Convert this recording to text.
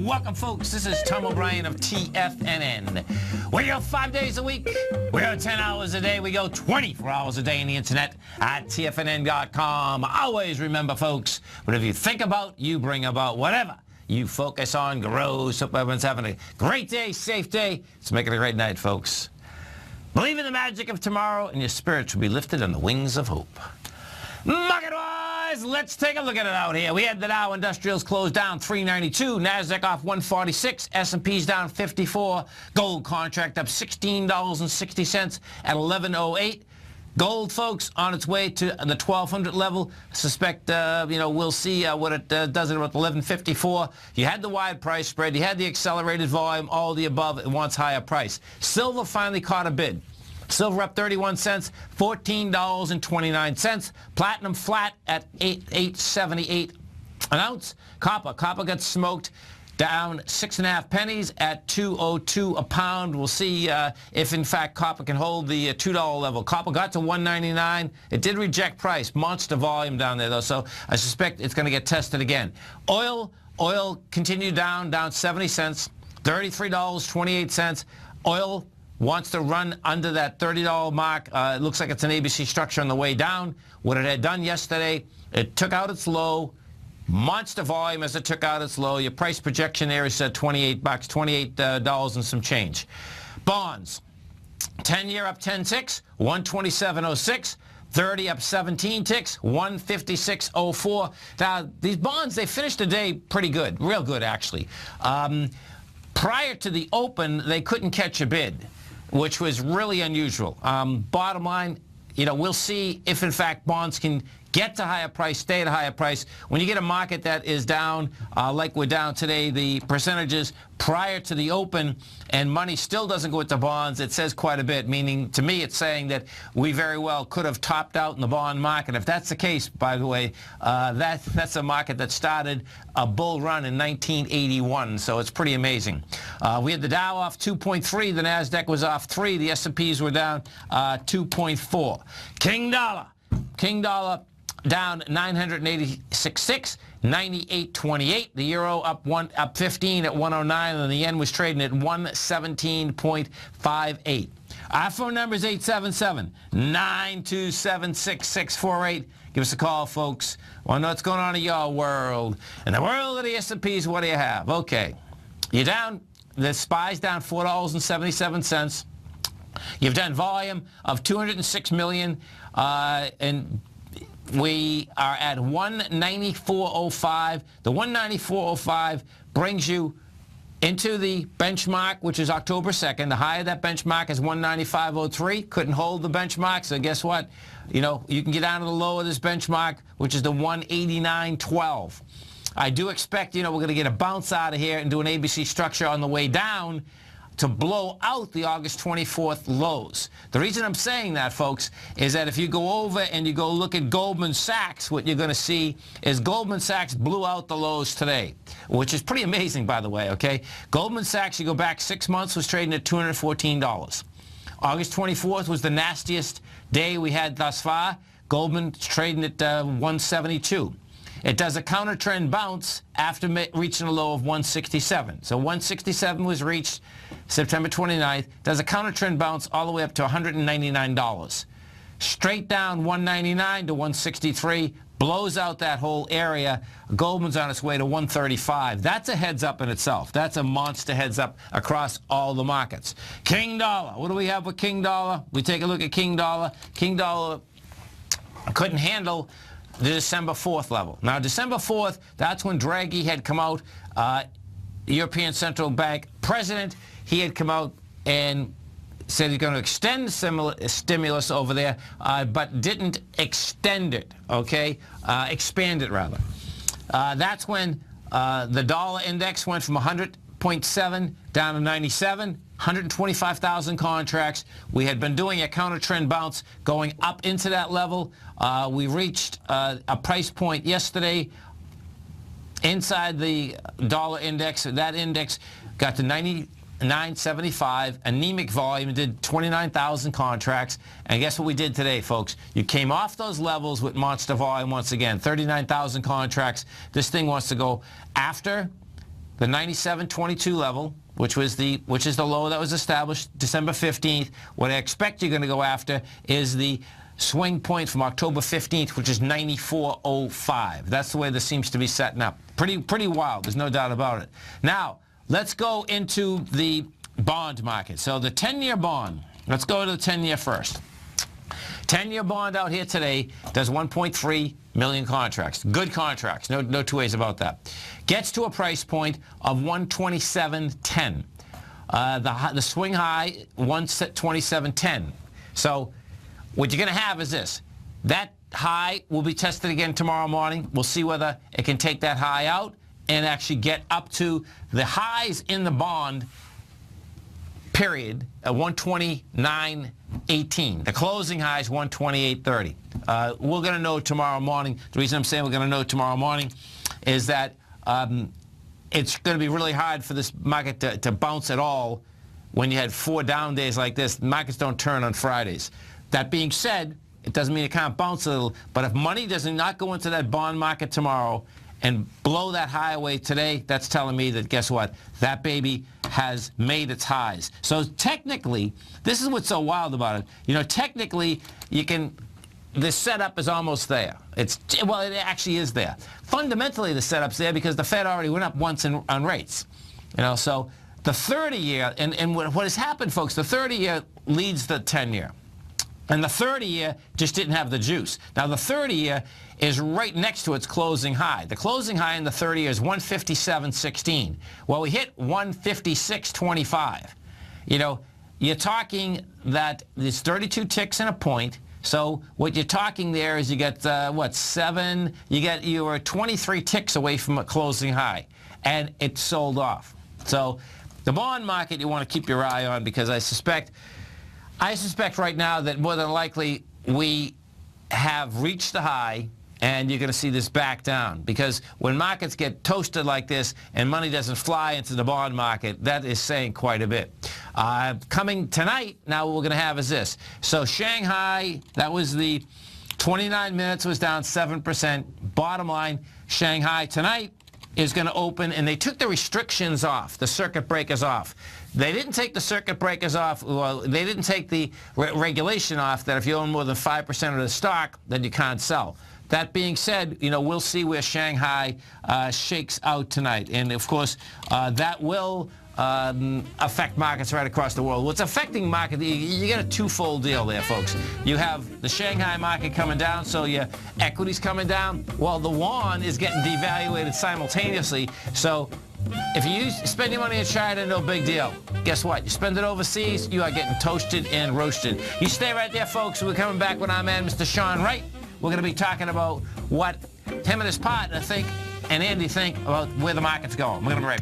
Welcome, folks. This is Tom O'Brien of TFNN. We go 5 days a week. We go 10 hours a day. We go 24 hours a day on the internet at TFNN.com. Always remember, folks, whatever you think about, you bring about. Whatever you focus on grows. Hope everyone's having a great day, safe day. Let's make it a great night, folks. Believe in the magic of tomorrow, and your spirits will be lifted on the wings of hope. Market-wise, let's take a look at it out here. We had the Dow Industrials closed down 392, NASDAQ off 146, S&P's down 54, gold contract up $16.60 at 11.08. Gold, folks, on its way to the 1,200 level. Suspect, we'll see what it does at about 11.54. You had the wide price spread. You had the accelerated volume, all the above. It wants higher price. Silver finally caught a bid. Silver up 31 cents, $14.29. Platinum flat at $8.78 an ounce. Copper got smoked, down 6.5 pennies at $2.02 a pound. We'll see if, in fact, copper can hold the $2 level. Copper got to $1.99. It did reject price. Monster volume down there, though, so I suspect it's going to get tested again. Oil continued down 70 cents, $33.28. Oil wants to run under that $30 mark. It looks like it's an ABC structure on the way down. What it had done yesterday, it took out its low. Monster volume as it took out its low. Your price projection there is $28, $28 and some change. Bonds, 10-year up 10 ticks, 127.06. 30 up 17 ticks, 156.04. Now, these bonds, they finished the day pretty good, real good, actually. Prior to the open, they couldn't catch a bid, which was really unusual. Bottom line, we'll see if, in fact, bonds can get to higher price, stay at a higher price. When you get a market that is down, like we're down today, the percentages prior to the open and money still doesn't go into bonds, it says quite a bit, meaning to me it's saying that we very well could have topped out in the bond market. If that's the case, by the way, that's a market that started a bull run in 1981, so it's pretty amazing. We had the Dow off 2.3, the NASDAQ was off 3, the S&Ps were down 2.4. King dollar down 986.6, 98.28. The euro up 15 at 109, and the yen was trading at 117.58. Our phone number is 877-927-6648. Give us a call, folks. Want to know what's going on in your world. In the world of the S&Ps, what do you have? Okay. You're down. The SPY's down $4.77. You've done volume of 206 million, and we are at 194.05. The 194.05 brings you into the benchmark, which is October 2nd. The high of that benchmark is 195.03. Couldn't hold the benchmark, so guess what? You can get down to the low of this benchmark, which is the 189.12. I do expect, we're going to get a bounce out of here and do an ABC structure on the way down to blow out the August 24th lows. The reason I'm saying that, folks, is that if you go over and you go look at Goldman Sachs, what you're going to see is Goldman Sachs blew out the lows today, which is pretty amazing, by the way, okay? Goldman Sachs, you go back 6 months, was trading at $214. August 24th was the nastiest day we had thus far. Goldman's trading at 172. It does a counter-trend bounce after reaching a low of 167. So 167 was reached September 29th. Does a counter-trend bounce all the way up to $199. Straight down 199 to 163, blows out that whole area. Goldman's on its way to 135. That's a heads-up in itself. That's a monster heads-up across all the markets. King dollar. What do we have with King dollar? We take a look at King dollar. King dollar couldn't handle the December 4th level. Now, December 4th, that's when Draghi had come out, European Central Bank president. He had come out and said he's going to extend stimulus over there, but didn't extend it, okay? Expand it, rather. That's when the dollar index went from 100.7 down to 97. 125,000 contracts. We had been doing a counter-trend bounce going up into that level. We reached a price point yesterday inside the dollar index. That index got to 90 975, anemic volume, did 29,000 contracts. And guess what we did today, folks? You came off those levels with monster volume once again, 39,000 contracts. This thing wants to go after the 97.22 level, which is the low that was established December 15th. What I expect you're going to go after is the swing point from October 15th, which is 94.05. That's the way this seems to be setting up. Pretty wild. There's no doubt about it. Now, let's go into the bond market. So the 10-year bond, let's go to the 10-year first. 10-year bond out here today does 1.3 million contracts. Good contracts, no two ways about that. Gets to a price point of 127.10. The swing high, 127.10. So what you're going to have is this. That high will be tested again tomorrow morning. We'll see whether it can take that high out and actually get up to the highs in the bond period at 129.18. The closing high is 128.30. We're going to know tomorrow morning. The reason I'm saying we're going to know tomorrow morning is that it's going to be really hard for this market to bounce at all when you had 4 down days like this. Markets don't turn on Fridays. That being said, it doesn't mean it can't bounce a little, but if money does not go into that bond market tomorrow and blow that high away today, that's telling me that, guess what? That baby has made its highs. So technically, this is what's so wild about it. You know, technically, the setup is almost there. Well, it actually is there. Fundamentally, the setup's there because the Fed already went up once on rates. You know, so the 30-year, and what has happened, folks, the 30-year leads the 10-year. And the 30-year just didn't have the juice. Now, the 30-year is right next to its closing high. The closing high in the 30-year is 157.16. Well, we hit 156.25. You know, you're talking that there's 32 ticks in a point. So what you're talking there is you get, 7? You were 23 ticks away from a closing high. And it sold off. So the bond market you want to keep your eye on because I suspect right now that more than likely we have reached the high and you're going to see this back down because when markets get toasted like this and money doesn't fly into the bond market, that is saying quite a bit. Coming tonight, now what we're going to have is this. So Shanghai, that was the 29 minutes, was down 7%. Bottom line, Shanghai tonight is going to open, and they took the restrictions off, the circuit breakers off. They didn't take the circuit breakers off, well, they didn't take the regulation off that if you own more than 5% of the stock, then you can't sell. That being said, you know, we'll see where Shanghai shakes out tonight. And, of course, that will affect markets right across the world. What's affecting market, you get a twofold deal there, folks. You have the Shanghai market coming down, so your equity's coming down. Well, the yuan is getting devaluated simultaneously. So if you spend your money in China, no big deal. Guess what? You spend it overseas, you are getting toasted and roasted. You stay right there, folks. We're coming back with our man, Mr. Sean Wright. We're going to be talking about what him and his partner think and Andy think about where the market's going. We're going to be right back.